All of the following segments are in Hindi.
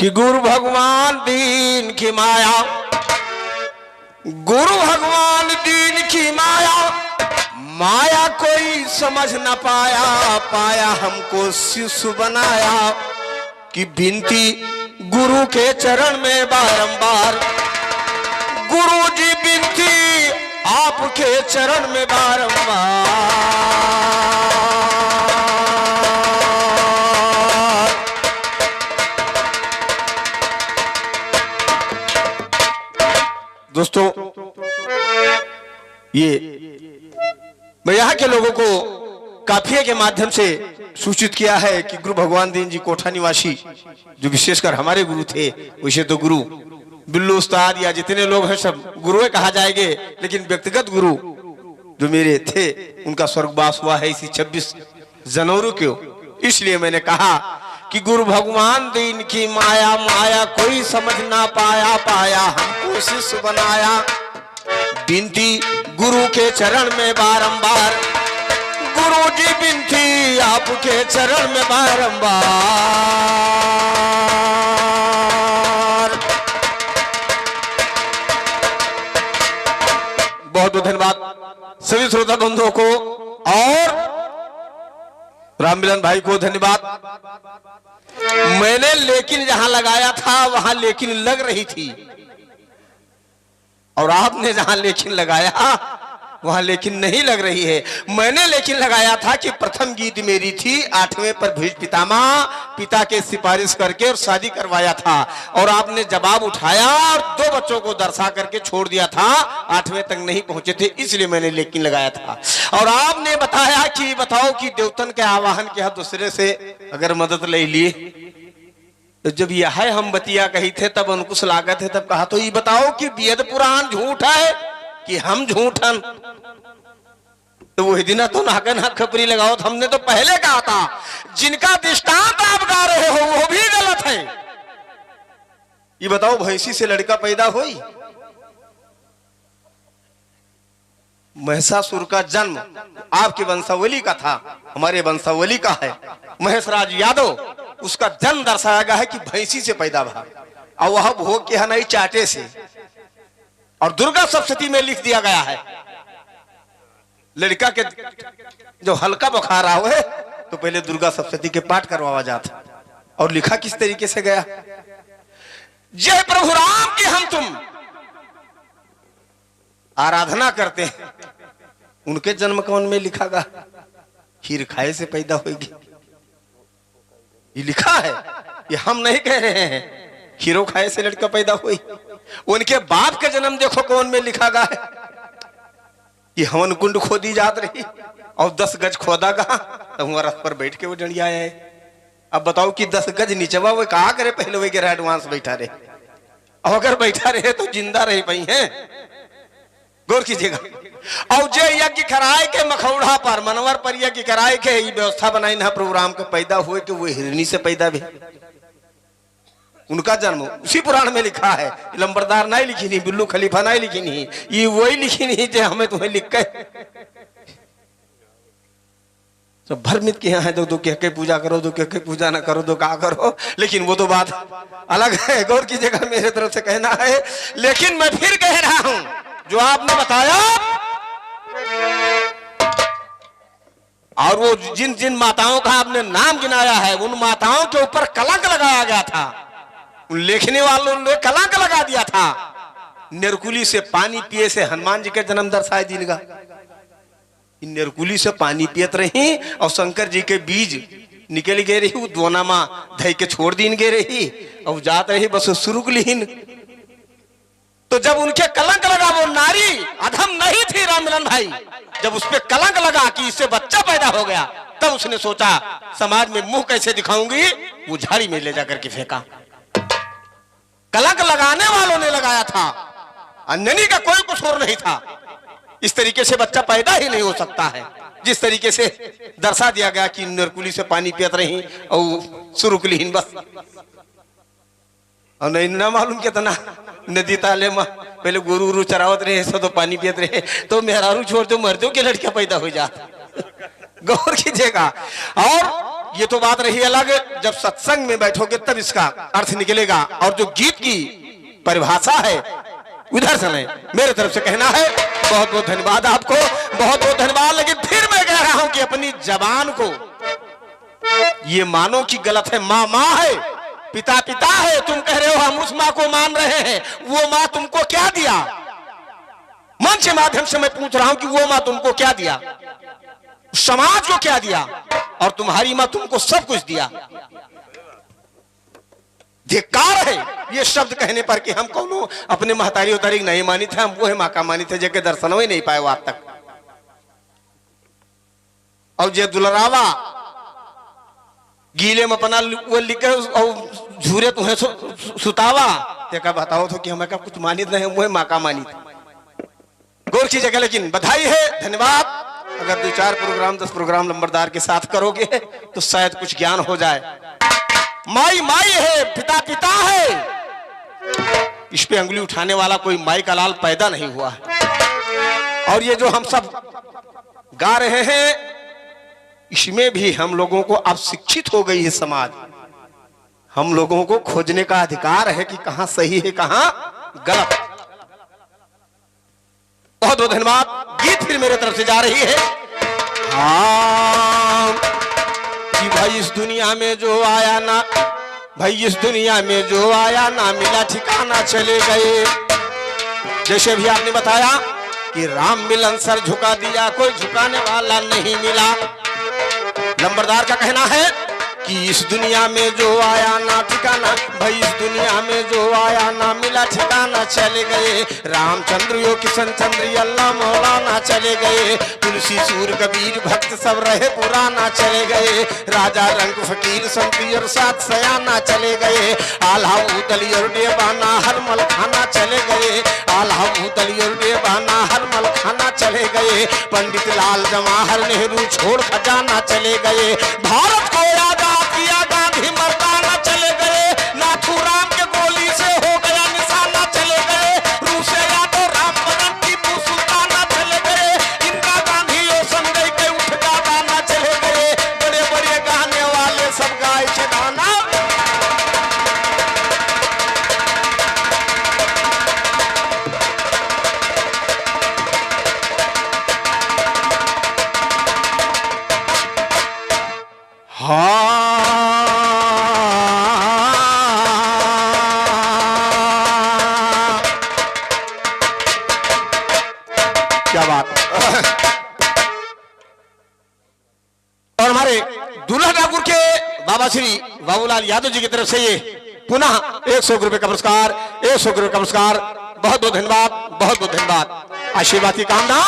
कि गुरु भगवान दीन की माया, गुरु भगवान दीन की माया, माया कोई समझ न पाया, पाया हमको शिष्य बनाया। कि विनती गुरु के चरण में बारंबार, गुरु जी विनती आपके चरण में बारंबार। दोस्तों, ये मैं यहाँ के लोगों को काफिये के माध्यम से सूचित किया है कि गुरु भगवान दीन जी कोठा निवासी जो विशेषकर हमारे गुरु थे, वैसे तो गुरु बिल्लू उस्ताद या जितने लोग हैं सब गुरुए कहा जाएंगे, लेकिन व्यक्तिगत गुरु जो मेरे थे उनका स्वर्गवास हुआ है इसी 26 जनवरी को। इसलिए मैंने कहा कि गुरु भगवान दीन की माया, माया कोई समझ ना पाया, पाया हमको शिष्य बनाया। विनती गुरु के चरण में बारंबार, गुरु जी विनती आपके चरण में बारंबार। बहुत बहुत धन्यवाद सभी श्रोता बंधुओं को और राम मिलन भाई को धन्यवाद। मैंने लेकिन जहां लगाया था वहां लेकिन लग रही थी, और आपने जहां लेकिन लगाया वहां लेकिन नहीं लग रही है। मैंने लेकिन लगाया था कि प्रथम गीत मेरी थी 8वें पर भीष्म पितामह पिता के सिफारिश करके और शादी करवाया था, और आपने जवाब उठाया और 2 बच्चों को दर्शा करके छोड़ दिया था, 8वें तक नहीं पहुंचे थे, इसलिए मैंने लेकिन लगाया था। और आपने बताया कि बताओ कि देवतन के आवाहन के दूसरे से अगर मदद ले लिए, तो जब यह हम बतिया कही थे तब अंकुश लागत है, तब कहा तो ये बताओ कि वेद पुराण झूठ है कि हम झूठन। तो वही दिन तो नाकन हाथ खपरी लगाओ, तो हमने तो पहले कहा था जिनका दृष्टांत आप गा रहे हो वो भी गलत है। ये बताओ भैंसी से लड़का पैदा हुई। महिषासुर का जन्म आपके वंशावली का था, हमारे वंशावली का है। महेशराज यादव, उसका जन्म दर्शाया गया है कि भैंसी से पैदा हुआ, और वह भोग के नहीं चाटे से। और दुर्गा सप्तशती में लिख दिया गया है लड़का के जो हल्का बुखार हुआ है तो पहले दुर्गा सप्तशती के पाठ करवाया जाता। और लिखा किस तरीके से गया, जय प्रभु राम की हम तुम आराधना करते हैं, उनके जन्म कौन में लिखा गया खीर खाए से पैदा होगी। ये लिखा है, ये हम नहीं कह रहे हैं। खीरो खाए से लड़का पैदा हुई। उनके बाप का जन्म देखो कौन में लिखा गया है, ये हवन कुंड खोदी जात रही और 10 गज खोदा गया, तो वहां रथ पर बैठ के वो डंडिया है। अब बताओ कि 10 गज नीचवा वो कहा करे, पहले वे गिरा एडवांस बैठा रहे, और अगर बैठा रहे तो जिंदा रह पाई है। गौर कीजिएगा। और जे यज्ञ कराए के मखौड़ा पर मनवर पर यज्ञ कराए के ये व्यवस्था बनाई ना प्रोग्राम के पैदा हुए कि वो हिरनी से पैदा भी, उनका जन्म उसी पुराण में लिखा है। लंबरदार नहीं लिखी नहीं, बिल्लू खलीफा नहीं लिखी नहीं, ये वही लिखी नहीं जो हमें तुम्हें लिख के सब भ्रमित किया है। दो के पूजा करो, दो के पूजा ना करो, दो का करो, लेकिन वो तो बात अलग है। गौर की जगह मेरे तरफ से कहना है, लेकिन मैं फिर कह रहा हूं जो आपने बताया, और वो जिन जिन माताओं का आपने नाम गिनाया है उन माताओं के ऊपर कलंक लगाया गया था, उन लिखने वालों ने कलंक लगा दिया था। निरकुली से पानी पिए से हनुमान जी के जन्म दर्शाए दिनगा। निरकुली से पानी पियत रही और शंकर जी के बीज निकल गए रही, दोना माँ धई के छोड़ दीन गए रही और जात रही बस सुरुकलीन। तो जब उनके कलंक लगा, वो नारी अधम नहीं थी राम मिलन भाई, जब उस पर कलंक लगा कि इससे बच्चा पैदा हो गया, तब उसने सोचा समाज में मुंह कैसे दिखाऊंगी, वो झाड़ी में ले जाकर के फेंका। कलंक लगाने वालों ने लगाया था, अंजनी का कोई कसूर नहीं था। इस तरीके से बच्चा पैदा ही नहीं हो सकता है, जिस तरीके से दर्शा दिया गया कि नरकुली से पानी पियत रही और सुरुकलीन बस। और नहीं ना मालूम कितना नदी ताले में पहले गुरु गुरु चरावत रहे, सो तो पानी पियत रहे, तो मेहरारू छोड़ दो मर्दों के लड़कियां पैदा हो जाता। गौर कीजिएगा। और ये तो बात रही अलग, जब सत्संग में बैठोगे तब इसका अर्थ निकलेगा। और जो गीत की परिभाषा है उधर से नहीं, मेरे तरफ से कहना है बहुत बहुत धन्यवाद आपको, बहुत बहुत धन्यवाद। लेकिन फिर मैं कह रहा हूं कि अपनी जबान को ये मानो कि गलत है। माँ माँ है, पिता पिता है। तुम कह रहे हो हम उस माँ को मान रहे हैं, वो माँ तुमको क्या दिया? मंच के माध्यम से मैं पूछ रहा हूं कि वो माँ तुमको क्या दिया, समाज को क्या दिया? और तुम्हारी माँ तुमको सब कुछ दिया। धिक्कार है ये शब्द कहने पर कि हम कौन अपने महतारी उतारी नहीं मानी थे, हम वो है माँ का मानी थे जेके दर्शन ही नहीं पाए आज तक। और जे दुलरावा गीले में अपना वो लिखे और झूरे तुम्हें सुतावा देखा बताओ तो कि हमें का कुछ मानित नहीं, वो है माँ का मानी थी। गौर की जगह लेकिन बधाई है, धन्यवाद। अगर 2-4 प्रोग्राम 10 प्रोग्राम नंबरदार के साथ करोगे तो शायद कुछ ज्ञान हो जाए। माई माई है, पिता पिता है, इस पे अंगुली उठाने वाला कोई माई का लाल पैदा नहीं हुआ है। और ये जो हम सब गा रहे हैं इसमें भी हम लोगों को अब शिक्षित हो गई है समाज। हम लोगों को खोजने का अधिकार है कि कहां सही है कहां गलत। बहुत बहुत धन्यवाद। गीत फिर मेरे तरफ से जा रही है। हाँ कि भाई इस दुनिया में जो आया ना, भाई इस दुनिया में जो आया ना मिला ठिकाना चले गए। जैसे भी आपने बताया कि राम मिलन सर झुका दिया, कोई झुकाने वाला नहीं मिला। नंबरदार का कहना है कि इस दुनिया में जो आया ना ठिकाना, भाई इस दुनिया में जो आया ना मिला ठिकाना चले गए। रामचंद्र यो किशन चंद्र अल्लाह मौलाना चले गए। तुलसी सूर कबीर भक्त सब रहे पुराना चले गए। राजा रंग फकीर संती और साथ सयाना चले गए। आल्हा उतली और डेबाना हर मल खाना चले गए। आल्हा उतली और डेबाना हर मल खाना चले गए। पंडित लाल जवाहर नेहरू छोड़ खजाना चले गए। भारत को आजाद किया गांधी मर्दाना चले गए। नाथूराम के गोली से हो गया निशाना चले गए। रूस यादव राम बदन टीपू सुल्ताना चले गए। इंदिरा गांधी और संजय के उठ गाना चले गए। बड़े बड़े गाने वाले सब गाय के गाना। क्या बात। और हमारे दूल्हा ठाकुर के बाबा श्री बाबूलाल यादव जी की तरफ से ये पुनः 100 रुपए का पुरस्कार, 100 रुपए का पुरस्कार। बहुत बहुत धन्यवाद, बहुत बहुत धन्यवाद। आशीर्वाद की कामना।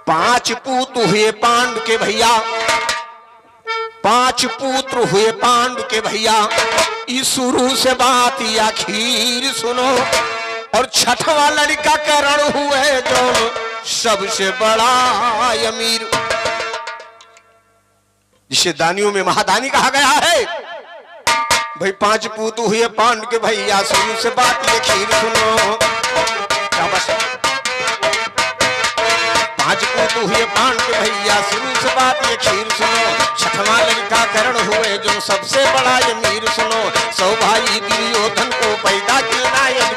5 पुत्र हुए पांडु के भैया, 5 पुत्र हुए पांडु के भैया। इस शुरू से बात आखिर सुनो। और 6वां लड़का करण हुए जो सबसे बड़ा अमीर, जिसे दानियों में महादानी कहा गया है। भाई 5 पुत्र हुए पांडु के भैया, शुरू से बात आखिर सुनो। 5 पुत्र हुए पांडु के भैया, शुरू से बात ये खीर सुनो। 6वां लड़का करण हुए जो सबसे बड़ा अमीर सुनो। 100 भाई दुर्योधन को पैदा किया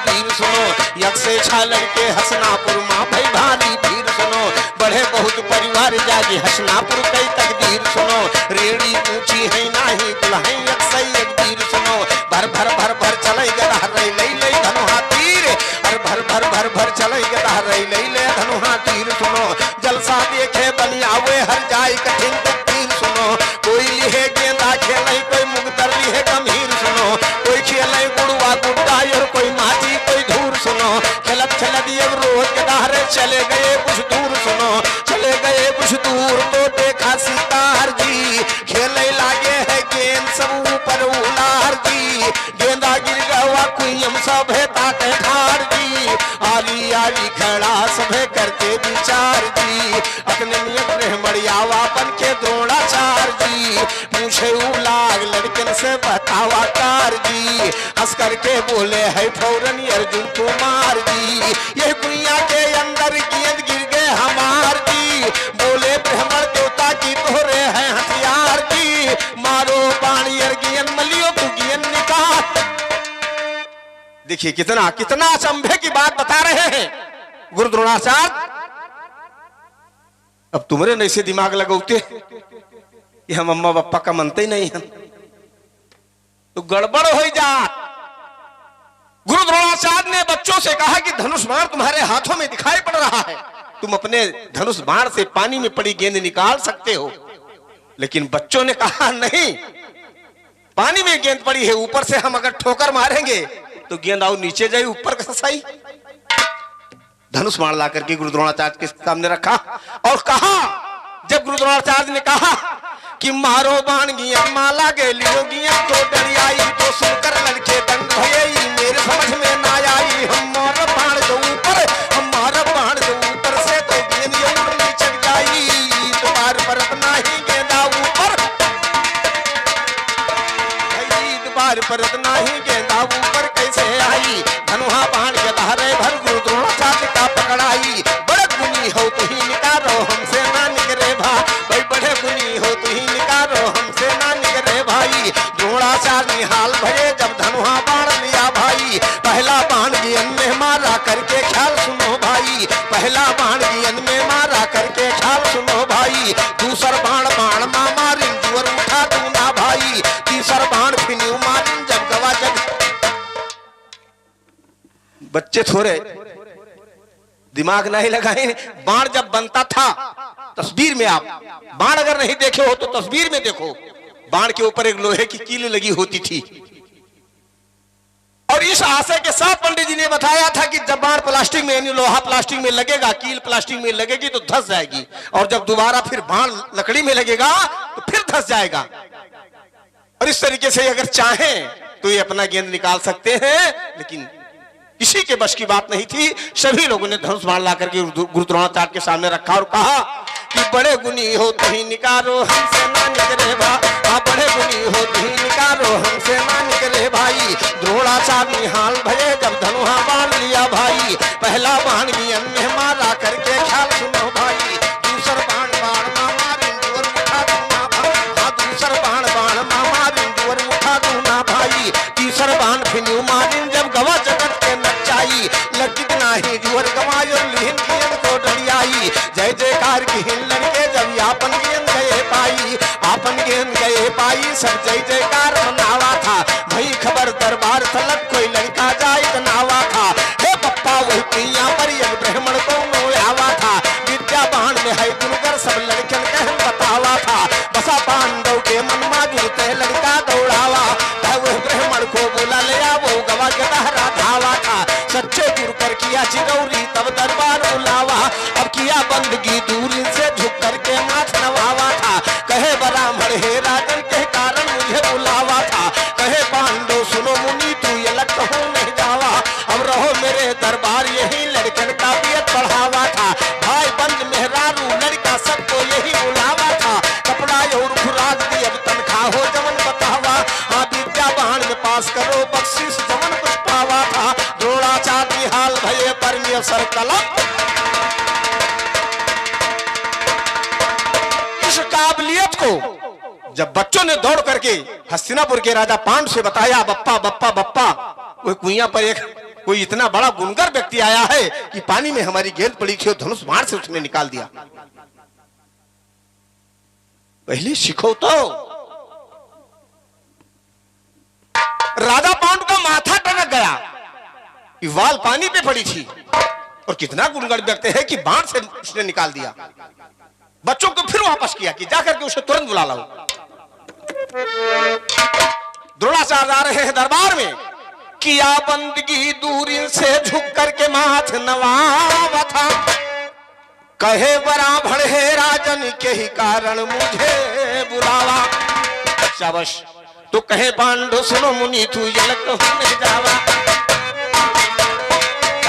वीर सुनो। यक से 6 लड़के हसनापुर माँ भाई भारी भीर सुनो। बढ़े बहुत परिवार जागे हसनापुर कई तकदीर सुनो। रेड़ी ऊंची है नाही दुल्हन यक सही एक वीर सुनो। भर भर भर भर चले गधा रही लई लई धनुहा तीर। और भर भर भर भर चले गधा रही लई ले धनुहा तीर सुनो। जलसा देखे बनियावे हर जाए कठिन तीर सुनो। कोई लिहे गेंदा खेले कोई मुगतर लिहे गंभीर सुनो। कोई खेले गुड़वा गुड्डा और कोई माटी कोई धूर सुनो। खेलत खेलत ये रोज के दाहरे चले गए कुछ दूर सुनो। चले गए कुछ दूर तो देखा सितार जी खेले लागे है गेंद सब ऊपर उलार जी। गेंदा गिर गया कोई हम सब है ताके ठार जी। आली आली खड़ा सभे करके विचार जी। अपने नियत रह मड़ियावा बन के द्रोणाचार जी। पूछे लाग लड़कन से बतावा कार जी। हंस करके बोले है फौरन अर्जुन कुमार जी। ये कुइया के अंदर गेंद गिर गए हमार जी। बोले ब्राह्मण देवता की तोहरे है हथियार देखिए कितना कितना अचंभे की बात बता रहे हैं गुरु द्रोणाचार्य। अब तुम्हारे नैसे दिमाग लगौते कि हम अम्मा पापा का मनते ही नहीं हम, तो गड़बड़ हो जा। गुरु द्रोणाचार्य ने बच्चों से कहा कि धनुष बाण तुम्हारे हाथों में दिखाई पड़ रहा है, तुम अपने धनुष बाण से पानी में पड़ी गेंद निकाल सकते हो। लेकिन बच्चों ने कहा नहीं, पानी में गेंद पड़ी है, ऊपर से हम अगर ठोकर मारेंगे तो गेंद आओ नीचे जाए, ऊपर का सही। धनुष बाण ला करके गुरु द्रोणाचार्य के सामने रखा और कहा, जब गुरु द्रोणाचार्य ने कहा कि मारो बाण गिया माला गेलियो गिया तो डरी आई, तो सुनकर लड़के दंग भई मेरे समझ में ना आई। हमारा बाण जो ऊपर, हमारा बाण जो ऊपर से तो गेंद नीचे जाई, दोबार परत नहीं गेंदा ऊपर, दोबार परत नहीं गेंदा ऊपर कैसे आई। धनुहा बाण के धारे भर गुरु द्रोणाचार्य का पकड़ाई। बड़े गुनी हो तू ही निकारो हमसे ना निकरे भाई, बड़े गुनी हो तू ही निकारो हमसे ना निकरे भाई। द्रोणाचार्य निहाल भये जब धनुहा बाण लिया भाई, पहला बाण गियन में मारा करके ख्याल सुनो भाई, पहला बाण गियन में मारा करके ख्याल सुनो भाई। दूसर बाण बाण मा मारिन जुअर उठा तू ना भाई, तीसर बाण फिन्यू मारिन जब गवा जग। बच्चे थोड़े दिमाग नहीं लगाए। बाण जब बनता था, तस्वीर में आप बाण अगर नहीं देखे हो तो तस्वीर में देखो, बाण के ऊपर एक लोहे की कील लगी होती थी और इस आशय के साथ पंडित जी ने बताया था कि जब बाण प्लास्टिक में यानी लोहा प्लास्टिक में लगेगा, कील प्लास्टिक में लगेगी तो धंस जाएगी, और जब दोबारा फिर बाण लकड़ी में लगेगा तो फिर धंस जाएगा। और इस तरीके से अगर चाहें तो ये अपना गेंद निकाल सकते हैं, लेकिन किसी के बस की बात नहीं थी। सभी लोगों ने धनुष बाण ला करके गुरु द्रोणाचार्य के सामने रखा और कहा कि बड़े गुनी हो तो ही निकारो हमसे ना निकले भाई, बड़े गुनी हो तो ही निकारो हमसे ना निकले भाई। द्रोणाचार्य निहाल भये जब धनुहा बाण लिया भाई, पहला बाण गियन में मारा करके ख्याल सुनो भाई। दूसर बाण बाण मा मारिन जुअर उठा दूना भाई, दूसर बाण बाण मा मारिन जुअर उठा दूना भाई। तीसर बाण फिन्यू मारिन जब गवा जगत के नचाई, लकित नाही जुअर गवायो लिहिन गेंद को डरियाई। जय जयकार की हिन लड़के जब आपन गेंद गए पाई, आपन गेंद गए पाई सब जय जयकार मनावा था। भई खबर दरबार तलक कोई लड़का जाए नावा था। हे पप्पा वही पिया पर एक ब्राह्मण को नोयावा था, विद्या बाण में है गुणकर सब लड़कन कह बतावा था। बसा पांडव के मन मा गिरते लड़का दौड़ावा, वह ब्राह्मण को बोला ले वो गवा के दहरा धावा था। सच्चे गुरु पर किया चिरौरी तब दरबार बुलावा, अब किया बंदगी दूर से झुक करके माथ नवावा था। कहे ब्राह्मण हे राजन के कारण मुझे बुलावा था, कहे पांडव सुनो मुनि तू ये लट हो नहीं जावा, अब रहो मेरे दरबार यही लड़कन का बियत बढ़ावा था। भाई बंद मेहरारू लड़का सबको यही बुलावा था, कपड़ा और खुराक दी अब तनखा हो जमन बतावा। हाँ विद्या बाण में पास करो बख्शिश जमन कुछ पावा था। द्रोणाचार्य हाल भये परमेश्वर कलम। इस काबिलियत को जब बच्चों ने दौड़ करके हस्तिनापुर के राजा पांडु से बताया, बप्पा बप्पा बप्पा वो कुइयां पर एक कोई इतना बड़ा गुणगर व्यक्ति आया है कि पानी में हमारी गेंद पड़ी थी और धनुष बाण से उसने निकाल दिया। पहले सीखो तो। राजा पांडु का माथा टनक गया कि वाल पानी पे पड़ी थी और कितना गुणगर व्यक्ति है कि बाण से उसने निकाल दिया। बच्चों को फिर वापस किया कि जाकर के उसे तुरंत बुला लाओ। द्रोणाचार्य आ रहे हैं दरबार में, किया बंदगी दूरी से झुक करके माथ नवावा था। कहे ब्राह्मण हे राजन के ही कारण मुझे बुलावा। शाबाश। तो कहे पांडु सुनो मुनि तू ये लग होने जावा।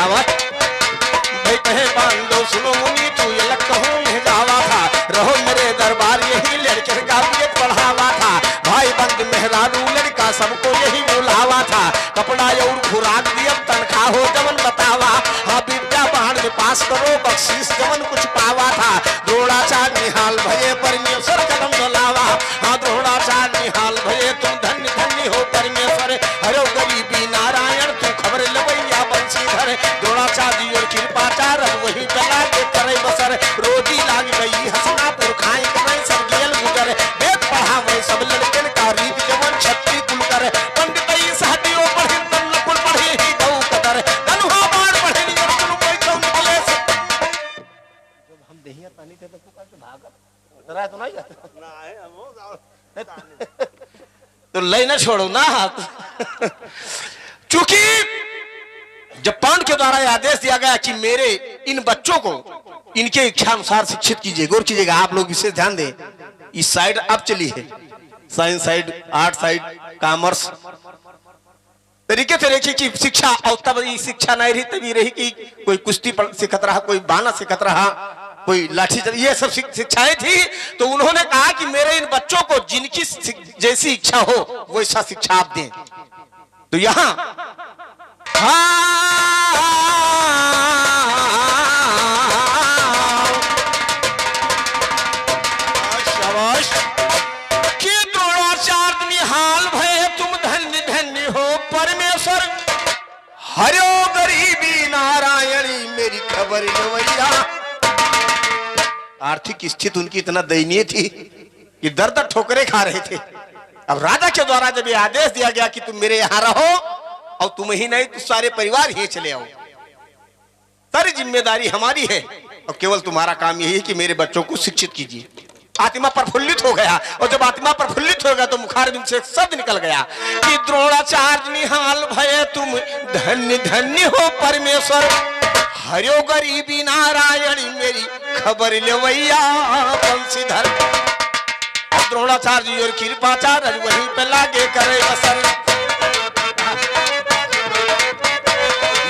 भाई कहे पांडु सुनो मुनि तू ये लग होने जावा था, रहो मेरे दरबार यही लड़के का पेट बढ़ावा था। भाई बंद मेहरारू लड़का सबको यही बुलावा था, कपड़ा और खुराक दिया तनखा हो जमन बतावा। हाँ विद्या बाण में पास करो बख्शीश जमन कुछ पावा था। द्रोणाचार्य निहाल भये परमेश्वर कदम डलावा। हाँ द्रोणाचार्य निहाल भये तुम धन्य धन्य हो परमेश्वर, हरो गरीबी नारायण तू खबर थे तो भागत रहा तो नहीं जाता तो ले ना छोड़ो ना हाथ। चूंकि जब पांडु के द्वारा यह आदेश दिया गया कि मेरे इन बच्चों को इनके इच्छा अनुसार शिक्षित कीजिए, गौर कीजिएगा आप लोग, इसे ध्यान दें। इस साइड अब चली है, science side, art side, commerce तरीके से देखिए कि शिक्षा, और तब ये शिक्षा नहीं रही तभी रही कि कोई कुश्ती सिखत रहा, कोई बाना सिखत रहा, कोई लाठी, ये सब शिक्षाएं थी। तो उन्होंने कहा कि मेरे इन बच्चों को जिनकी जैसी इच्छा हो वैसा शिक्षा आप दें। तो यहां शाबाश कि द्रोणाचार्य निहाल भय तुम धन्य धन्य हो परमेश्वर, हरो गरीबी नारायणी मेरी खबर गवैया। आर्थिक स्थिति उनकी इतना दयनीय थी कि दर दर ठोकरे खा रहे थे। अब राजा के द्वारा जब ये आदेश दिया गया कि तुम मेरे यहां रहो और तुम ही नहीं तो सारे परिवार ही चले आओ, सारी जिम्मेदारी हमारी है और केवल तुम्हारा काम यही है कि मेरे बच्चों को शिक्षित कीजिए। आत्मा प्रफुल्लित हो गया, और जब आत्मा प्रफुल्लित हो गया तो मुखारबिंद से एक शब्द निकल गया कि द्रोणाचार्य निहाल भय तुम धन्य धन्य हो परमेश्वर, हरो गरीबी नारायणी मेरी खबर लेवैया बंशीधर। द्रोणाचार्य और कृपाचार्य वहीं पे लागे करे असर,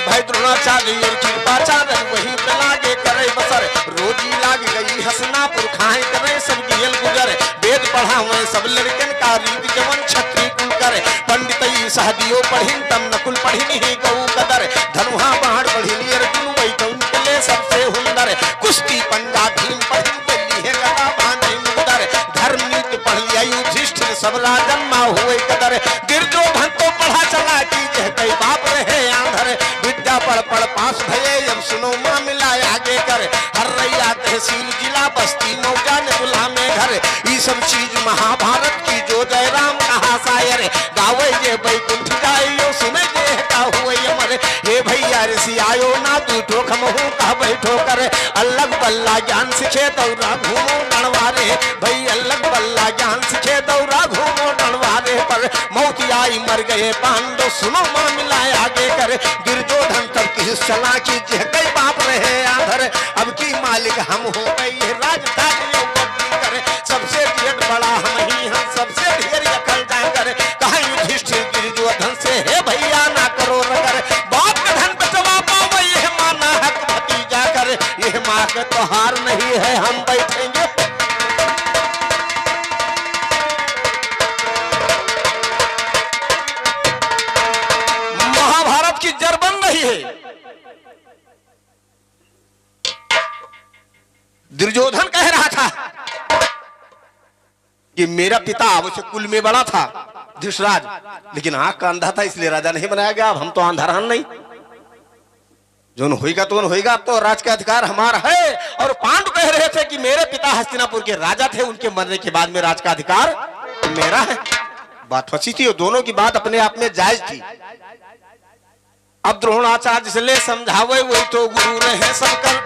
भाई द्रोणाचार्य और कृपाचार्य वहीं पे लागे करे बसर। रोजी लाग गई हसनापुर खाए करे सब गियल गुजर, वेद पढ़ा हुए सब लड़कन का रीत जवन छत्री कुल करे। पंडित सहदियो पढ़िन तम नकुल पढ़िन ही गऊ कदर, धनुहा बाण पढ़िन अर्जुन वही तो उनके लिए सबसे हुंदर। कुश्ती पंजा भीम पढ़िन दिल्ली है गदा बांधे मुदर, धर्म नीति पढ़ लिया युधिष्ठिर सब राजन मा हुए कदर। दुर्योधन तो पढ़ा चला की जह कई बाप रहे आंधर, विद्या पढ़ पढ़ पास भये अब सुनो मां मिलाए आगे कर। हर रैया तहसील जिला बस्ती मौजा ने दुल्हा में घर, ये सब चीज महाभारत की जो जय राम कहा शायर। गावे ये बैकुंठ जाइयो सुने जे का हुए अमर, हे भैया ऋषि आयो ना तू ठोक महू कह बैठो कर। अलग बल्ला ज्ञान सिखे दौरा घूमो नड़वारे, भाई अलग बल्ला ज्ञान सिखे दौरा घूमो नड़वारे। पर मौत आई मर गए पांडव सुनो मां मिलाए आगे कर। दुर्योधन तब की चला की जह कई बाप रहे आधर, अब की मालिक हम हो गए राजधानी करे। सबसे जेठ बड़ा हम ही हैं सबसे ढेर अकल जाकर, कहा युधिष्ठिर दुर्योधन से हे भैया ना करो नगर। बाप का धन बचवा पाओ यह माना हक भतीजा कर, यह माँ का तो हार नहीं है हम बैठेंगे। महाभारत की जड़ बन रही है। दुर्योधन कह रहा था कि मेरा पिता अवश्य कुल में बड़ा था धृतराज, लेकिन आंख का अंधा था इसलिए राजा नहीं बनाया गया। अब हम तो अंधारान नहीं, जो होएगा तो होएगा, अब तो राज का अधिकार हमारा है। और पांडु कह रहे थे कि मेरे पिता हस्तिनापुर के राजा थे, उनके मरने के बाद में राज का अधिकार मेरा है। बात फंसी थी और दोनों की बात अपने आप में जायज थी। अब द्रोणाचार्य से ले समझावे वही तो गुरु रहे सबकर,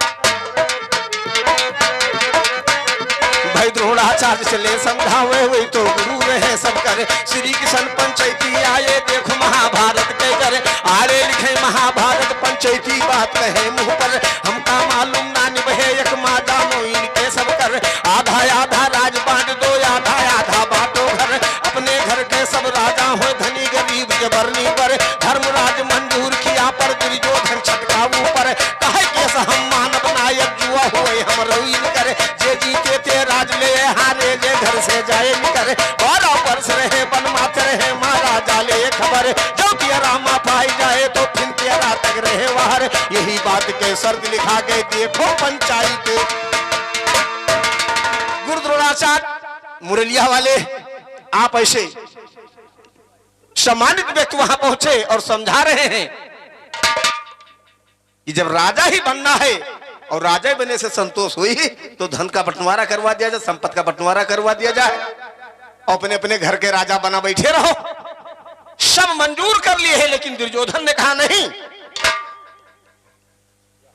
भाई द्रोणाचार्य से ले समझावे वही तो गुरु रहे सब करे। श्री कृष्ण पंचायती आए देखो महाभारत के करे, आरे लिखे महाभारत पंचायती बात कहे मुंह पर। हमका मालूम ना निभे एक माँ जानो इनके सब कर, आधा आधा राज बांट दो आधा आधा बांटो घर। अपने घर के सब राजा हो धनी गरीब जबरनी पर, धर्मराज मंजूर किया पर दुर्योधन छटका ऊपर। कहे कैसा हम मानव नायक जुआ हुए हम रवीन करे, जे जीते ते राज ले हारे जे घर से जाए निकर। 12 वर्ष रहे वन माते रहे महाराजा ले खबर, जो तेरा माँ पाई जाए तो फिर तेरा तक रहे बाहर। यही बात के शर्त लिखा गए देखो पंचायत। गुरु द्रोणाचार्य मुरलिया वाले आप ऐसे सम्मानित व्यक्ति वहां पहुंचे और समझा रहे हैं कि जब राजा ही बनना है और राजा बनने से संतोष हुई तो धन का बंटवारा करवा दिया जाए, संपत्ति का बंटवारा करवा दिया जाए, अपने अपने घर के राजा बना बैठे रहो। सब मंजूर कर लिए हैं, लेकिन दुर्योधन ने कहा नहीं,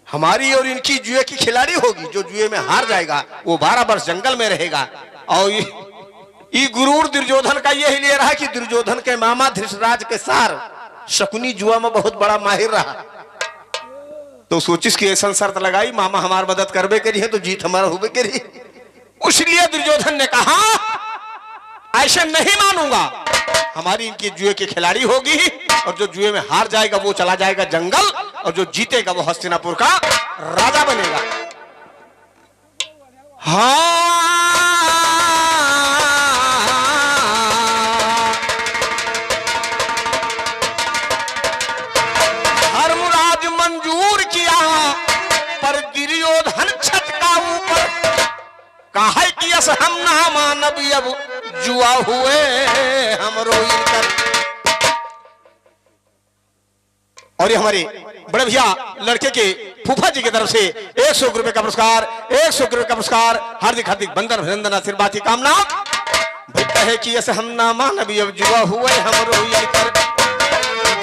हमारी और इनकी जुए की खिलाड़ी होगी। जो जुए में हार जाएगा वो 12 वर्ष जंगल में रहेगा। और ये गुरूर दुर्योधन का यही ले रहा है कि दुर्योधन के मामा धृतराज के सार शकुनी जुआ में बहुत बड़ा माहिर रहा। तो सोचिस की ऐसा शर्त लगाई, मामा हमार मदद करबे करी है तो जीत हमारा होबे करी। इसलिए दुर्योधन ने कहा ऐसे नहीं मानूंगा, हमारी इनकी जुए की खिलाड़ी होगी और जो जुए में हार जाएगा वो चला जाएगा जंगल और जो जीतेगा वो हस्तिनापुर का राजा बनेगा। धर्मराज मंजूर किया पर दुर्योधन छत का ऊपर कहा कि यस हम ना मानब अब जुआ हुए हम रोई कर। और ये हमारे बड़े भैया लड़के के फूफा जी की तरफ से 100 रुपए का पुरस्कार, 100 रुपए का पुरस्कार, हार्दिक हार्दिक बंदन अभिनंदन आशीर्वाद की कामना। भैया है कि ऐसे हम ना मान अभी अब जुआ हुए हम रोई कर।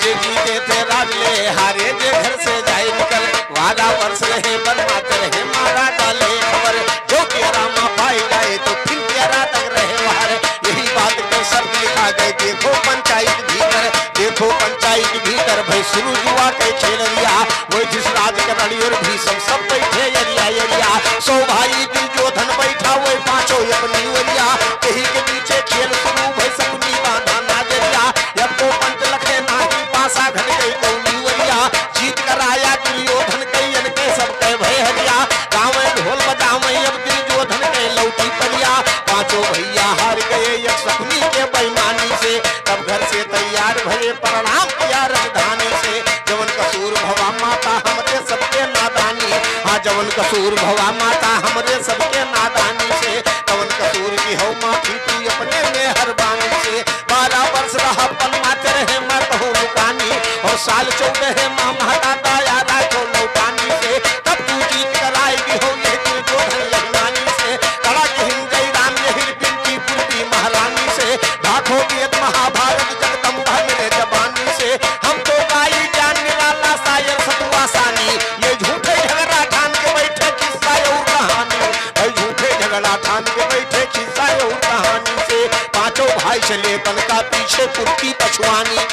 जे जीते थे राज ले हारे जे घर से जाए निकल, वादा वर्ष रहे बनवाते रहे मारा डाले खबर, जो तेरा माँ पाई जाए तो फिर तेरा तक रहे बाहर। यही बात के सब लिखा गए देखो पंचायत भीतर, देखो पंचायत भीतर भाई शुरू जुआ के खेल लिया। वही जिस राज के रड़ी और भी सब बैठे यरिया यरिया, 100 भाई दुर्योधन बैठा वही पांचों अपनी वरिया। यही के पीछे खेल शुरू भाई सपनी बांधा नाजरिया, जब को पंच लखे नाही पासा घन गई कौली वरिया। जीत कर आया दुर्योधन कई के सब कह भय हरिया, गाँव में ढोल बजावे अब दुर्योधन के लौटी परिया। पांचों भैया हार गए एक सपनी के बेईमानी से, तब घर से तैयार भले प्रणाम किया राजधानी से। जवन कसूर भवा माता हमरे सबके नादानी, हाँ जवन कसूर भवा माता हमरे सबके नादानी से। तवन कसूर की हो माफी तू अपने में हरबानी से। 12 वर्ष रहा पलमाते रहे मत हो मुकानी, और साल 14 माँ महता यादा को लौटानी से। तब तू जीत कर आएगी हो ये दुर्योधन यजमानी से। कड़ा की हिंजई राम यही पिंकी पुरती महारानी से। ढाको वेद महाभारत जगदम्बा मेरे जबानी से। हम तो गाई ज्ञान निराला सायर सतुआ सानी, ये झूठे झगड़ा ठान के बैठे किस्सा और कहानी, भाई झूठे झगड़ा ठान के बैठे किस्सा और कहानी से। पांचों भाई चले बन का पीछे कुर्ती पछुआनी।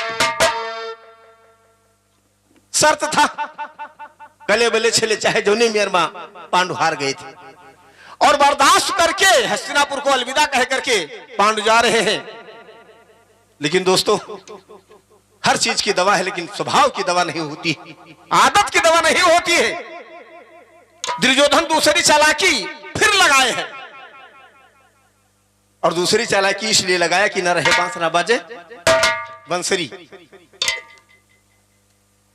शर्त था गले बले छले चाहे जोने मेयर मां पांडु हार गए थे, और बर्दाश्त करके हस्तिनापुर को अलविदा कह करके पांडु जा रहे हैं। लेकिन दोस्तों हर चीज की दवा है लेकिन स्वभाव की दवा नहीं होती, आदत की दवा नहीं होती है। दुर्योधन दूसरी चालाकी फिर लगाए हैं, और दूसरी चालाकी इसलिए लगाया कि न रहे बांस न बाजे बंसरी।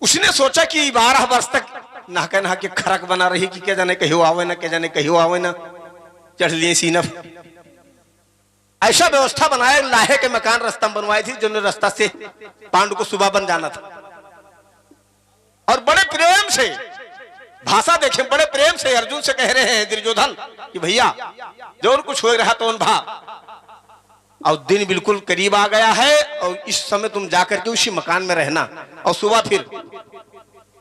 उसने सोचा कि 12 वर्ष तक नहा नहा के खरक बना रही कि क्या जाने कहियो आवे ना, क्या जाने कहियो आवे ना, चढ़ लिए सीनफ। ऐसा व्यवस्था बनाए, लाहे के मकान रास्ता बनवाई थी जो रास्ता से पांडु को सुबह बन जाना था। और बड़े प्रेम से भाषा देखे, बड़े प्रेम से अर्जुन से कह रहे हैं दुर्योधन कि भैया जो कुछ हो रहा तो भा, और दिन बिल्कुल करीब आ गया है, और इस समय तुम जाकर के उसी मकान में रहना, और सुबह फिर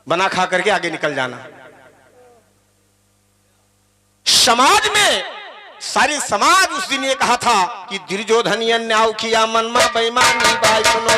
बना खा करके आगे निकल जाना। समाज में सारी समाज उस दिन ये कहा था कि दुर्योधन ये न्याय किया मन में बेईमानी भाई सुनो,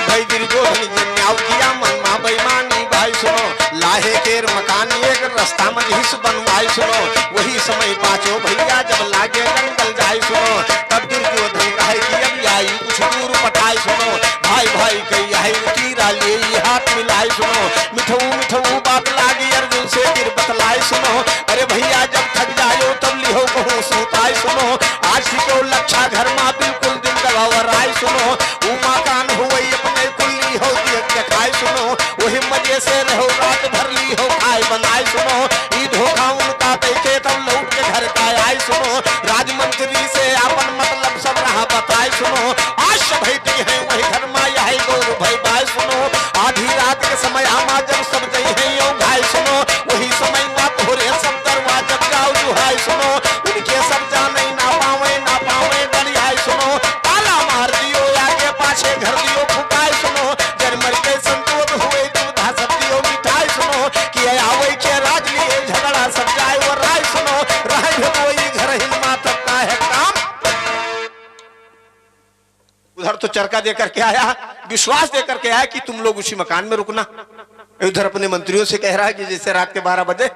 भाई दुर्योधन ये न्याय किया मन में बेईमानी भाई सुनो। लाहे केर मकान एक रास्ता में हिस्स बनवाई सुनो, वही समय पांचों भैया जब लागे जंगल जाए सुनो। तब दुर्योधन कहे कि अब आई कुछ दूर पठाई सुनो, भाई भाई कही आई तीरा ले हाथ मिलाई सुनो। मिठू मिठू बात लागी अर्जुन से गिर बतलाई सुनो, अरे भैया जब थक जायो तब लिहो कहूँ सोताई सुनो। आज को लक्षा घर माँ बिल्कुल दिन दबावर आय सुनो, उमा कान हुई अपने कुल्ली हो दिखाई सुनो। वही मजे से रहो रात भर ली हो खाए बनाए सुनो, ई धोखा उनका देखे तब लौट के घर का आए सुनो। राजमंत्री से अपन मतलब सब रहा बताए सुनो, आज भेटी है वही घर माँ यही गौर भाई बाय सुनो। आधी रात के समय आमा जब सब गई है यो भाई सुनो, वही समय बात हो रहे सब दरवाजा जाओ जुहाई सुनो। उनके सब जाने ना पावे डरियाई सुनो, ताला मार दियो आगे पाछे घर दियो फुकाई सुनो। जरमर के संतोष हुए चरका देकर के आया, विश्वास देकर के आया कि तुम लोग उसी मकान में रुकना। उधर अपने मंत्रियों से कह रहा है कि जैसे रात के 12 बजे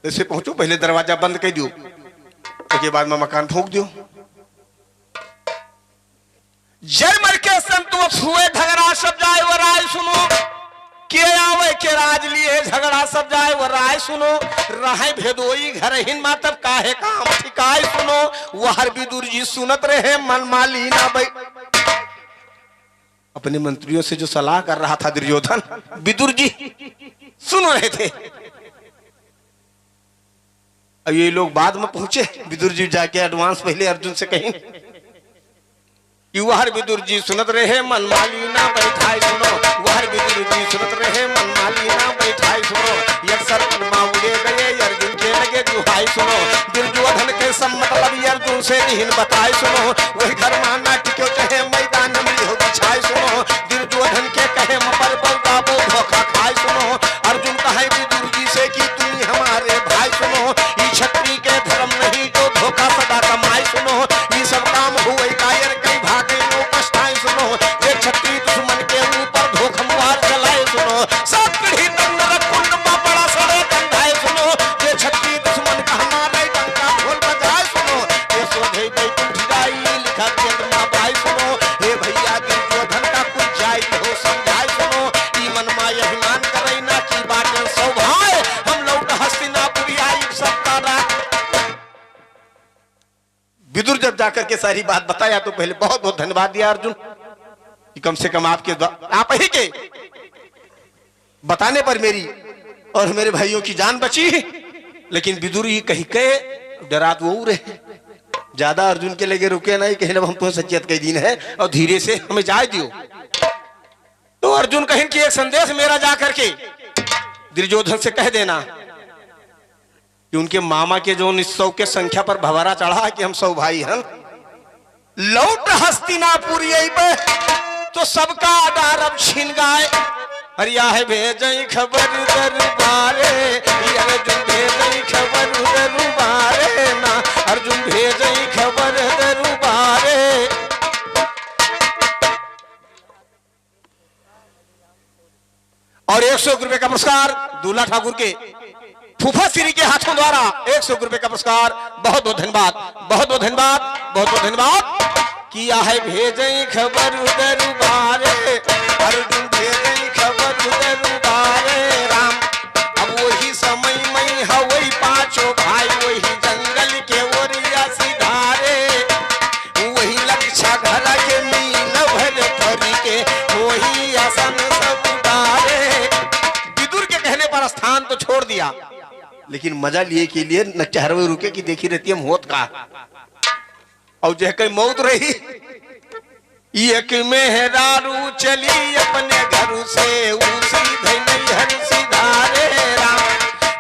ऐसे पहुंचो, पहले दरवाजा बंद कर दियो, उसके बाद में मकान ठोक दियो। जय मर के संतोष हुए झगड़ा सब जाए वो राय सुनो, के आवे के राज लिए झगड़ा सब जाए वो राय सुनो, रहे भेदोई घर हिन मातब काहे काम ठिकाय सुनो, वहर विदुर जी सुनत रहे मन माली ना भाई। अपने मंत्रियों से जो सलाह कर रहा था दुर्योधन, विदुर जी सुन रहे थे। अब ये लोग बाद में पहुंचे, विदुर जी जाके एडवांस पहले अर्जुन से कहीं कि वहर विदुर जी सुनत रहे मन माली ना बैठाई सुनो, वहर विदुर जी सुनत रहे मन माली ना बैठाई सुनो, यक्षर परमा उड़े गए अर्जुन के लगे दुहाई सुनो, दुर्योधन के सम्मतलब अर्जुन से निहिन बताए सुनो, वही घर माना टिक्यो कहे मैदान में हो बिछाई सुनो, दुर्योधन के कहे पर बलदाबो धोखा खाए सुनो, अर्जुन कहे विदुर जी से कि तुम हमारे भाई सुनो, ये क्षत्रिय के धर्म नहीं जो धोखा सदा कमाई सुनो, ये सब काम हुए कायर कई भागे नो पछताए सुनो, ये क्षत्रिय दुश्मन के ऊपर धोखमवार चलाए सुनो, सब पीढ़ी तक नरक कुंड में बड़ा सड़े कंधाए सुनो, ये क्षत्रिय दुश्मन का हमारे डंका ढोल बजाए सुनो, ये सोधे बैकुंठ जाई लिखा वेद में भाई सुनो, हे भैया दुर्योधन का कुछ जाई हो समझाए सुनो, ई मन में अभिमान करे ना की बात सौभाग्य हम लोग हस्तिनापुर आई सबका रात। विदुर जब जाकर के सारी बात बताया तो पहले बहुत बहुत धन्यवाद दिया अर्जुन कि कम से कम आपके आप ही के बताने पर मेरी और मेरे भाइयों की जान बची। लेकिन विदुर ही कहीं के डरात वो रहे, ज्यादा अर्जुन के लगे रुके नहीं, कहीं हम तो सच्चियत के दिन है और धीरे से हमें जाए दियो। तो अर्जुन कहीं कि एक संदेश मेरा जाकर के दुर्योधन से कह देना कि उनके मामा के जो 100 के संख्या पर भवरा चढ़ा कि हम 100 भाई हैं, लौट हस्तिनापुर यही पे तो सबका आधार अब छिन गाए, हरिया है भेजई खबर दरबारे, अर्जुन भेजई खबर दरबारे ना, अर्जुन भेजई खबर दरबारे। और 100 रुपए का पुरस्कार दूल्हा ठाकुर के फूफा श्री के हाथों द्वारा 100 रुपए का पुरस्कार। बहुत बहुत धन्यवाद, बहुत बहुत धन्यवाद, बहुत बहुत धन्यवाद। किया है भेजई खबर दरबारे, अर्जुन भेजई खबर दरबारे राम। अब वही समय में है वही पांचों भाई, वही जंगल के ओरिया सिधारे, वही लक्षा घर के मीन भर भरी के, वही आसन सब उतारे। विदुर के कहने पर स्थान तो छोड़ दिया, लेकिन मजा लिए के लिए न चहरवे रुके कि देखी रहती हम होत का, और जह कई मौत रही एक मेहरारू चली अपने घर से, उसी धनहर सिधारे राम।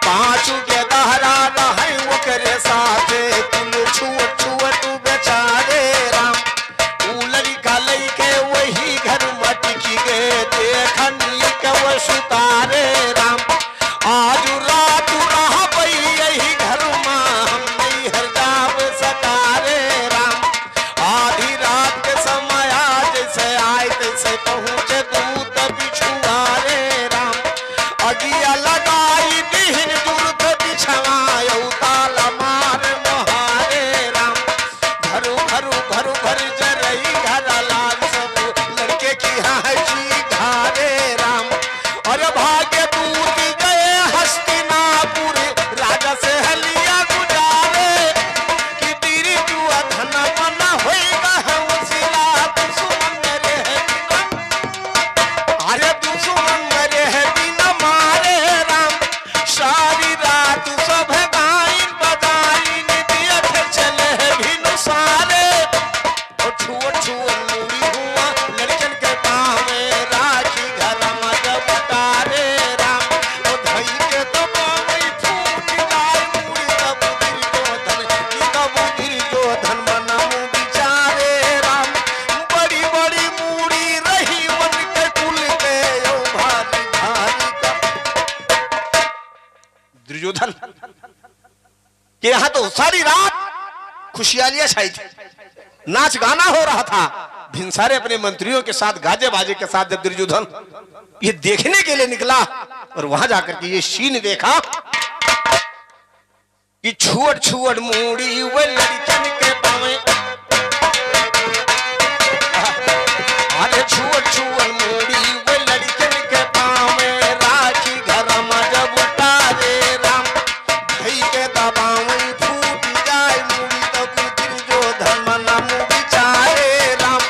पांचू के दहरा रहे वो करे साथे, तुम छुअत छुअत बेचारे राम। उलरी का लई के वही घर मटकी गए, देखनी के वो सुतारे राम। आज रात रहा पई यही घर में, हम नहीं हर जाब सकारे राम। आधी रात के समय जैसे आए तैसे पहुंचे दूत बिछुआरे राम। अगिया लगाई दीहिन दूत बिछवायो, ताला मार मोहारे राम। घरू घरू घरू घर जरई घर लाल, सब लड़के की है जी घारे राम। और भाग्य दूत गए हस्तिनापुर, राजा से हलिया गुजारे, कि तेरी जुआ धन बना होएगा हंसिला, दुश्मन मेरे है अरे दुश्मन मेरे है बिना मारे राम। सारी रात सब गाइन बजाइन दिए थे चले है भिनु सारे, और छुअ छुअ मूड़ी हुआ लड़कन के पाँव में, राखी घर में जब उतारे राम। और धई के दबा में फूट जाए मूड़ी, तब दिल जो धन बना मुँह बिचारे राम। बड़ी बड़ी मूड़ी रही वन के कुल पे, यो भारी भारी का दुर्योधन के यहाँ तो सारी रात खुशहालियां छाई थी, नाच गाना हो रहा था। भिनसारे अपने मंत्रियों के साथ गाजे बाजे के साथ जब दुर्योधन ये देखने के लिए निकला और वहां जाकर के ये सीन देखा कि छुअट छुअट मूड़ी वो लड़कन के पावे, अरे छुअट छुअट मूड़ी वो लड़कन के पावे, राखी घर में जब उतारे राम भई के दबावे फूट जाए मूड़ी तब दुर्योधन मना मूड़ी चाहे राम,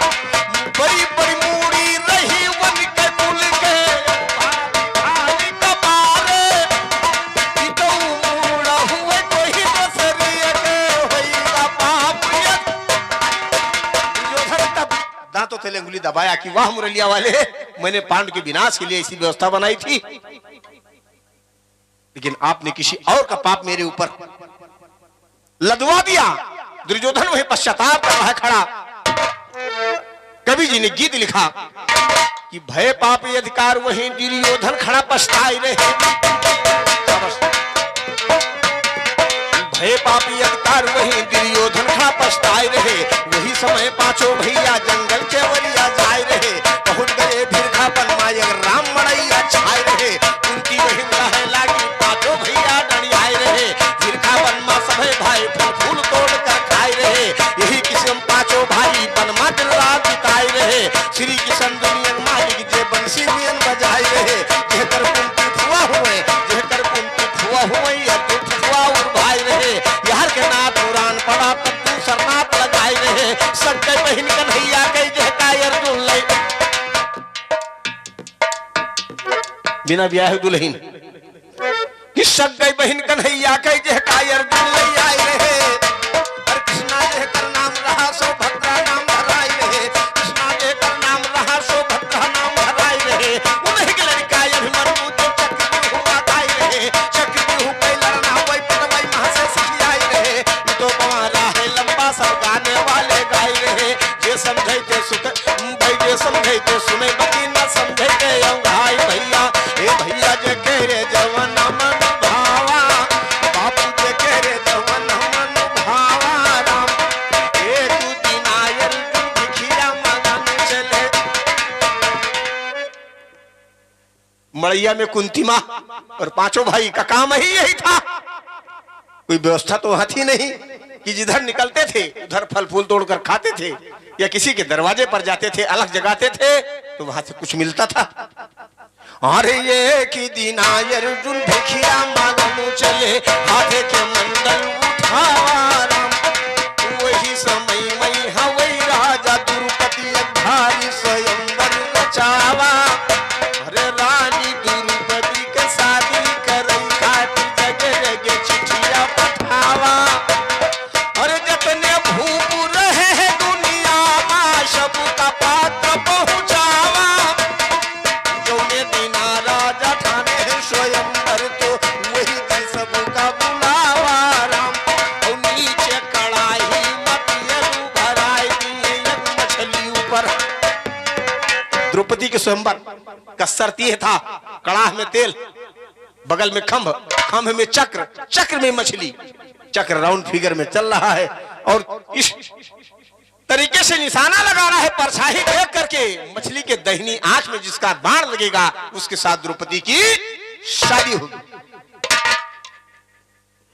बड़ी बड़ी मूड़ी रही वन के पुल के आली कबारे तो मूड़ा हुए कोई दूसरी के होइगा पाप यत। दुर्योधन तब दांतों से अंगुली दबाया कि वाह मुरलिया वाले, मैंने पांडु के विनाश के लिए ऐसी व्यवस्था बनाई थी, लेकिन आपने किसी और का पाप मेरे ऊपर लदवा दिया। दुर्योधन वही पश्चाताप कर रहा है खड़ा। कवि जी ने गीत लिखा कि भय पाप अधिकार वही दुर्योधन खड़ा पछताई रहे, भय पापी अधिकार वही दुर्योधन खड़ा पछताई रहे, वही समय पांचों भैया जंगल के वरिया जाए रहे, पहुंच गए भिरखा बनमाय राम मड़ैया छाए रहे, उनकी वही रहे लागी पांचों भैया डरियाए रहे, भिरखा बनमा सभे भाई फूल फूल तोड़ कर खाए रहे, यही किस्म पांचों भाई बनमा दिन रात बिताए रहे, श्री किशन दुनियन मालिक जे बंसी नियन बजाए रहे, जेकर कुंती फुआ हुए जेकर कुंती फुआ हुए या फुआ उर भाई रहे, यार के नाथ पुराण पड़ा तब तू सरनाथ लगाए रहे, सच्चे बहन कन्हैया के जहका अर्जुन ले बिना ब्याह दुल्हन कि सच्चे बहन कन्हैया के जहका अर्जुन ले आए रहे, और कृष्णा जहकर नाम रहा सो भद्रा नाम धराई रहे, कृष्णा जहकर नाम रहा सो भद्रा नाम धराई रहे, उन्हीं के लड़का अभिमन्यु जो चक्रव्यूह हुआ गाई रहे, चक्रव्यूह पे लड़ना वही पदवई महा से सिखियाई रहे, तो तुम्हारा है लंबा सब गाने वाले गाई रहे, जे समझे ते सुख भाई जे समझे ते सुने बाकी न समझे ते भाई भैया ए भैया जे कह रे जवन मन भावा बापू जे कह रे जवन मन भावा राम एक दिन आयल दिखिया मगन चले। मड़ैया में कुंती मां और पांचों भाई का काम ही यही था, कोई व्यवस्था तो वहां थी नहीं कि जिधर निकलते थे उधर फल फूल तोड़कर खाते थे या किसी के दरवाजे पर जाते थे अलग जगाते थे तो वहां से कुछ मिलता था। अरे ये कि दिन अर्जुन भिखिया मांगनु चले, हाथे के मंडल उठावा राम, वही समय मई हवई राजा द्रुपदी भारी स्वयंवर रचावा, अरे रानी द्रुपदी के शादी करई खातिर जगे जगे चिट्ठिया पठावा, अरे जितने भूप रहे दुनिया में सबका पात्र पहुंचावा, जौने दिना राजा ठाने स्वयंवर तो वही दिन सबका बुलावा राम, और नीचे कड़ाही मतियलू भराई दिए एक मछली ऊपर। द्रौपदी के स्वयंवर का शर्त यह था, कड़ाह में तेल, बगल में खंभ, खंभ में चक्र, चक्र में मछली, चक्र राउंड फिगर में चल रहा है और इस तरीके से निशाना लगा रहा है, परछाई देख करके मछली के दाहिनी आंख में जिसका बाण लगेगा उसके साथ द्रौपदी की शादी होगी।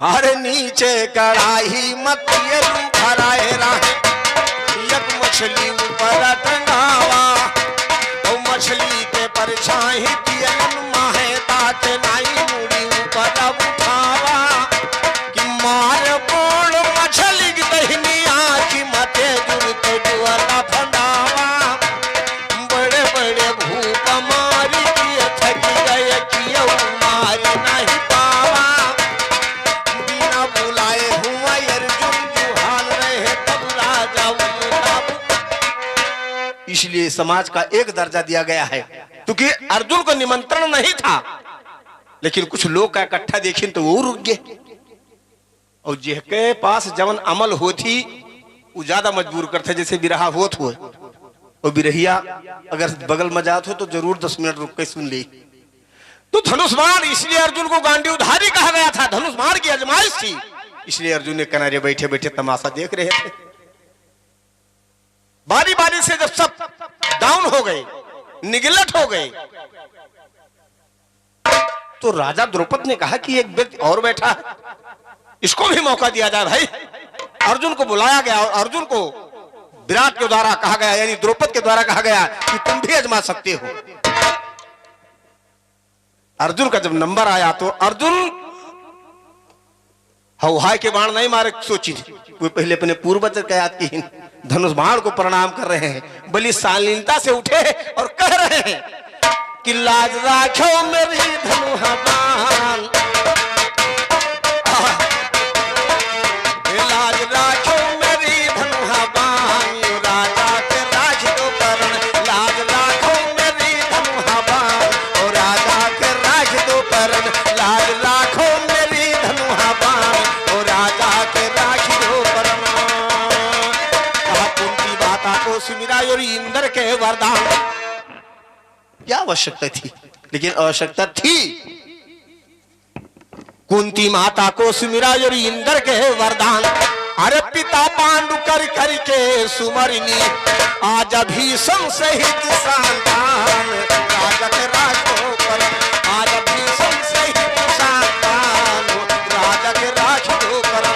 अरे नीचे कड़ाही मतियलू भराए रहे, एक मछली ऊपर टंगावा, तो मछली के परछाई पियन माहे तात नाई मुड़ी ऊपर उठावा, कि मार बोल मछली की दहिनी आंख मते जुड़ते जुआला फंदावा, बड़े बड़े भूप मारी किए थकी गए किए मारी नहीं पावा, बिना बुलाए हुआ अर्जुन जुहान रहे तब राजा उनका। इसलिए समाज का एक दर्जा दिया गया है, क्योंकि अर्जुन को निमंत्रण नहीं था, लेकिन कुछ लोग का इकट्ठा देखी तो वो रुक गए, और जिसके पास जवन अमल होती वो ज्यादा मजबूर करते, जैसे बिरहा होत हुए और बिरहिया अगर बगल में जात हो तो जरूर 10 मिनट रुक के सुन ली। तो धनुष बाण, इसलिए अर्जुन को गांडीवधारी कहा गया था, धनुष बाण की आजमाइश थी, इसलिए अर्जुन ने किनारे बैठे बैठे तमाशा देख रहे थे। बारी बारी से जब सब डाउन हो गए, निगलेक्ट हो गए, तो राजा द्रौपदी ने कहा कि एक व्यक्ति और बैठा है, इसको भी मौका दिया जाए। भाई अर्जुन को बुलाया गया और अर्जुन को विराट के द्वारा कहा गया, यानी द्रौपदी के द्वारा कहा गया कि तुम भी आजमा सकते हो। अर्जुन का जब नंबर आया तो अर्जुन हवाई के बाण नहीं मारे सोची थी, वो पहले अपने पूर्वज के याद की धनुष बाण को प्रणाम कर रहे हैं, बड़ी शालीनता से उठे और कह रहे हैं कि लाज राखो मेरी धनुष बाण, लाज राखो मेरी धनुष बाण, राजा के राख दो करण, लाज राखो मेरी धनुष बाण, और राजा के राख दो करण, लाज राखो मेरी धनुष बाण, और राजा के राख दो करण। कहा कुंती माता को सुमिरा और इंद्र के वरदान, क्या आवश्यकता थी, लेकिन आवश्यकता थी। कुंती माता को सुमिरा और इंद्र के वरदान, अरे पिता पांडु कर करके सुमरनी, आज भीषम सहित संतान, राजा के राखो पर, आज भीषम सहित संतान, राजा के राखो पर,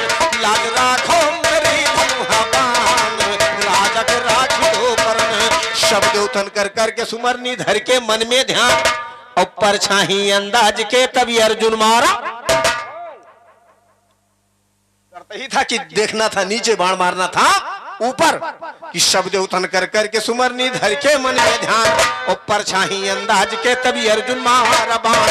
लाज राखो मेरी धनुष बाण, राजा के राखो पर। शब्द उठन कर करके सुमरनी धर के मन में ध्यान, और परछाई अंदाज के तभी अर्जुन मारा। ही था कि देखना था नीचे बाण मारना था ऊपर, कि शब्द उठन कर करके सुमरनी धर के मन में ध्यान, और परछाई अंदाज के तभी अर्जुन मारा बाण।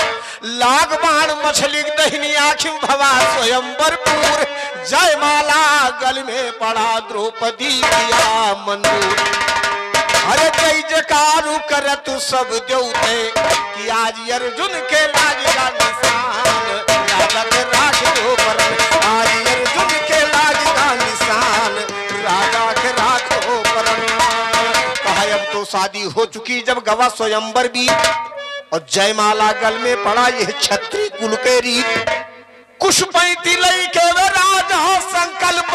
लाग बाण मछली दहिनी आखिम भवा स्वयंवरपुर, जय माला गल में पड़ा द्रौपदी किया मंजूर। अरे जय जयकारू कर तू सब देवते, कि आज अर्जुन के लाज का निशान, राजा के राख दो पर, आज अर्जुन के लाज का निशान, राजा के राखो पर। कहा अब तो शादी हो चुकी जब गवा स्वयंवर भी, और जयमाला गल में पड़ा यह क्षत्रिय कुल के रीत, कुछ पैती लई के वे राजा संकल्प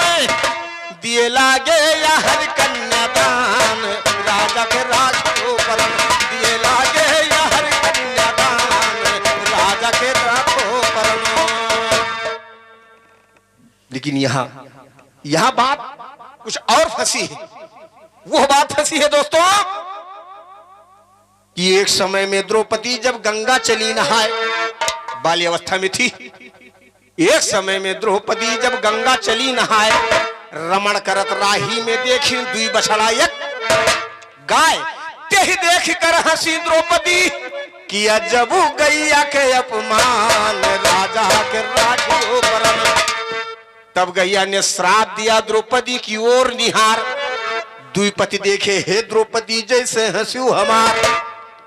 दिए लागे या हर कन्यादान, राजा के राखो पर दिए लागे या हर कन्यादान, राजा के राखो पर। लेकिन यहां बात कुछ और फंसी है। वो बात फंसी है दोस्तों कि एक समय में द्रौपदी जब गंगा चली नहाए, बाल्यावस्था में थी, एक समय में द्रौपदी जब गंगा चली नहाए, रमण करत राही में देखी दुई बछड़ा एक गाय, तेहि देख कर हंसी द्रौपदी, किया जबू गैया के अपमान, राजा के राखो परन। तब गैया ने श्राप दिया द्रौपदी की ओर निहार, द्विपति देखे हे द्रौपदी जैसे हंसू हमार,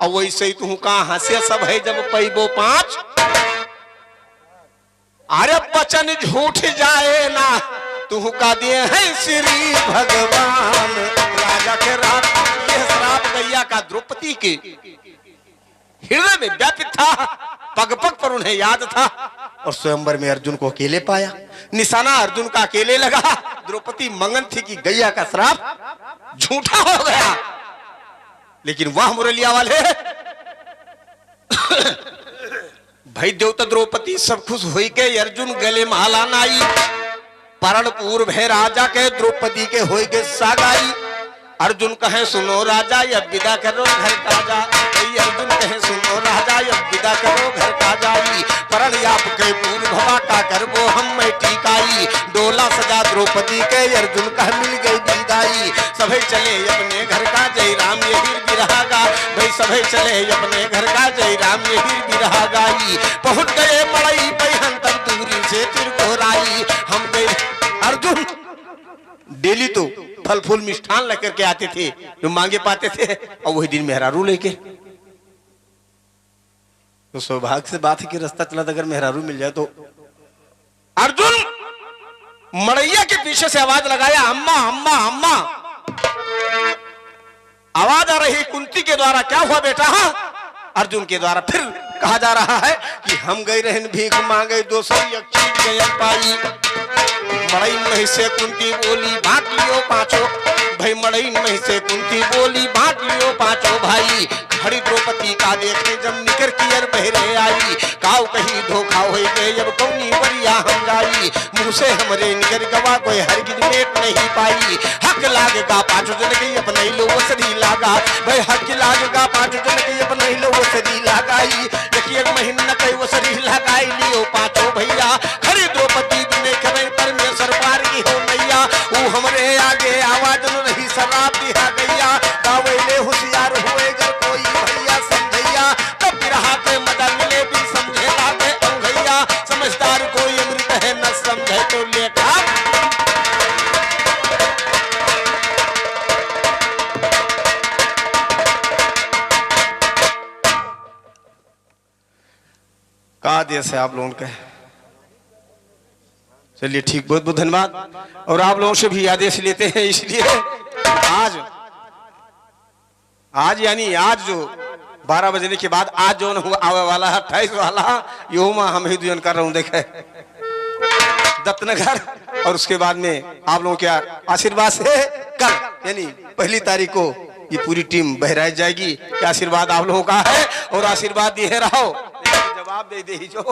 और वैसे ही तू कहां हंसे सब है जब पैबो पांच। अरे बचन झूठ जाए ना, तू का दिए है श्री भगवान, राजा के रात। यह श्राप गैया का द्रौपदी के हृदय में व्यापित था, पग पग पर उन्हें याद था, और स्वयंवर में अर्जुन को अकेले पाया, निशाना अर्जुन का अकेले लगा। द्रौपदी मंगन थी कि गैया का श्राप झूठा हो गया, लेकिन वह मुरलिया वाले भाई देवता द्रौपदी सब खुश हुई के अर्जुन गले माला नाई, परण पूर्व है राजा के द्रौपदी के होई के सागाई। अर्जुन कहे सुनो राजा अब विदा करो घर का जा, अर्जुन कहे सुनो राजा अब विदा करो घर का जाई, परण आपके पूर्व भवा का करबो हम मैं टीकाई, डोला सजा द्रौपदी के अर्जुन कह मिल गई विदाई। सभे चले अपने घर का जय राम यही बिरहागा, भाई सभे चले अपने घर का जय राम यही बिरहागाई। पहुंच गए पड़ई पैहन तब दूरी से तिरकोराई, हम गए अर्जुन डेली तो फल फूल मिष्ठान लेकर के आते थे, जो मांगे पाते थे, और वही दिन मेहरारू लेके। तो सौभाग्य से बात है कि रास्ता चला अगर मेहरारू मिल जाए तो। अर्जुन मड़ैया के पीछे से आवाज लगाया, अम्मा अम्मा अम्मा। आवाज आ रही कुंती के द्वारा, क्या हुआ बेटा? अर्जुन के द्वारा फिर कहा जा रहा है कि हम गए रहन भीख मांगे, दोसर एक चीज गए पाई। मड़ई में से कुंती बोली बांट लियो पांचों, भई मड़ई में से कुंती बोली बांट लियो पांचों भाई। खड़ी द्रौपदी का देखे जब निकर कियर बहरे आई। काव कहीं धोखा होई गए जब कौनी वरिया हम जाई। मुँह से हमरे निकर गवा कोई हरगिज मेट नहीं पाई। हक लागेगा पांचों जन के अपने लो वसरी लागा। भाई हक लागेगा पांचों जन के अपने लो वसरी लगाई। देखिए महीना कई वसरी लगाई लियो पांचों भैया। खड़ी द्रौपदी बिने करे परमेश्वर पार की हो मैया। वो हमरे आगे आवाज नहीं शराब दिया गैया। गावैले होशियार हुए जब कोई भैया समझैया। तब बिरहा के मदन मिले भी समझे लागे अंगैया। समझदार कोई अमृत है न समझे तो लेखा। का आदेश है आप लोगों का? चलिए ठीक, बहुत बहुत धन्यवाद। और आप लोगों से भी आदेश लेते हैं, इसलिए आज यानी आज जो 12 बजने के बाद आज जो आवे वाला है 28 वाला यो में हम ही दुजन कर रहा हूं देखे दत्तनगर। और उसके बाद में आप लोगों के आशीर्वाद से कल यानी 1 तारीख को ये पूरी टीम बहराइच जाएगी। ये आशीर्वाद आप लोगों का है और आशीर्वाद दिए रहो, जवाब दे दे जो।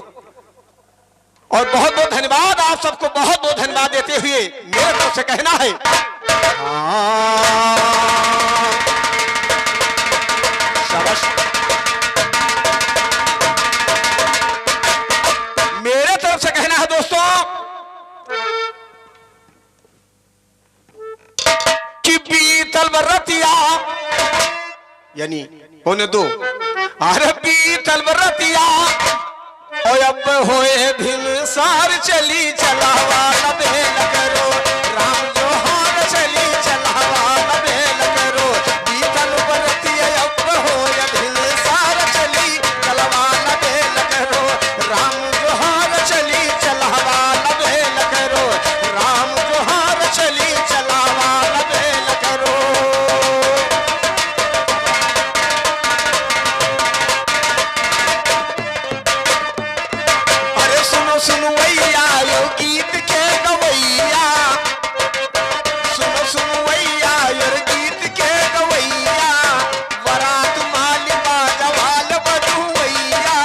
और बहुत बहुत धन्यवाद आप सबको, बहुत बहुत धन्यवाद देते हुए मेरे तरफ से कहना है मेरे तरफ से कहना है दोस्तों कि बीतल बरतिया यानी 1:45 अरे बीतल बरतिया और अब होए भिन सार चली चलावा बेल करो। राम जोहार चली चलावा बेल करो। बीतल बरतिया अब होए भिन सार चली चलावा बेल करो। राम जोहार चली चलावा बेल करो। राम जोहार चली चलावा बेल करो। सुनवैया यो गीत के गवैया। सुनवैया यो गीत के गवैया। वरात मालिका जवाल बधुवैया।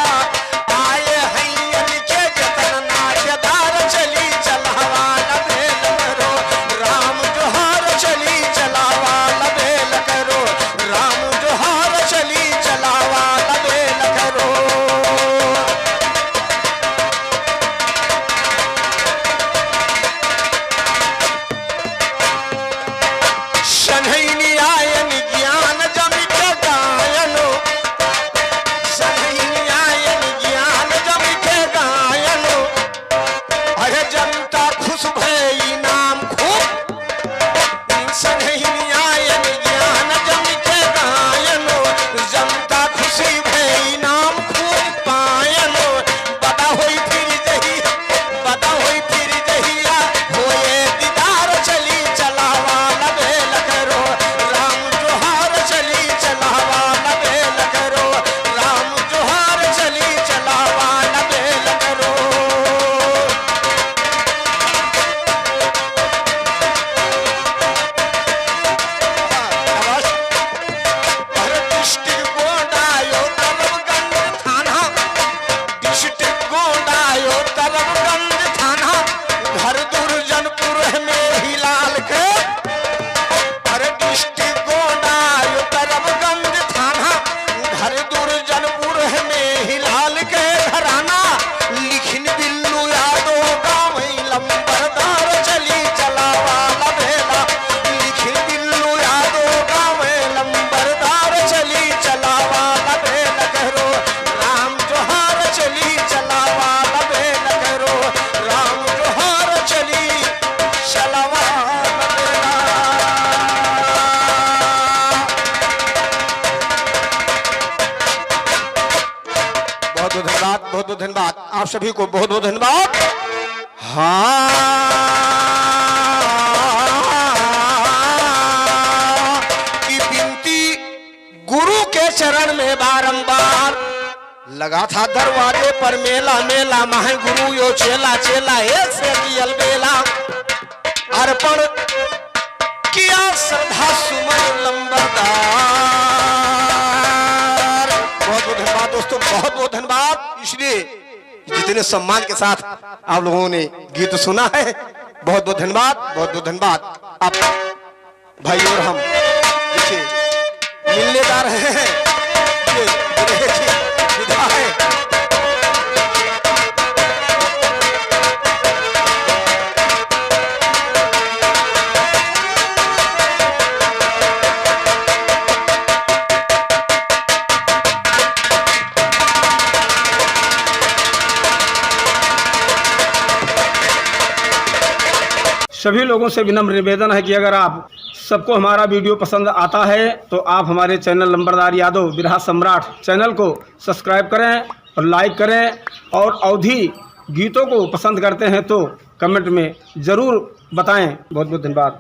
आए हैयन के जतन नाचदार चली चलावा बेल करो। राम जोहार चली चलावा बेल करो। राम जोहार चली चलावा बेल करो। बहुत बहुत धन्यवाद आप सभी को, बहुत बहुत धन्यवाद। हाँ की विनती गुरु के चरण में बारंबार लगा था दरवाजे पर मेला मेला माहे गुरु यो चेला चेला एक से की अलबेला अर्पण किया श्रद्धा सुमन लंबरदार। बहुत बहुत धन्यवाद दोस्तों, बहुत बहुत धन्यवाद। इसलिए जितने सम्मान के साथ आप लोगों ने गीत सुना है, बहुत बहुत धन्यवाद, बहुत बहुत धन्यवाद। आप भाई और हम देखिए मिलने जा रहे हैं, ये दुल्हे की विदा है। सभी लोगों से विनम्र निवेदन है कि अगर आप सबको हमारा वीडियो पसंद आता है तो आप हमारे चैनल लंबरदार यादव बिरहा सम्राट चैनल को सब्सक्राइब करें और लाइक करें, और अवधी गीतों को पसंद करते हैं तो कमेंट में ज़रूर बताएं। बहुत बहुत धन्यवाद।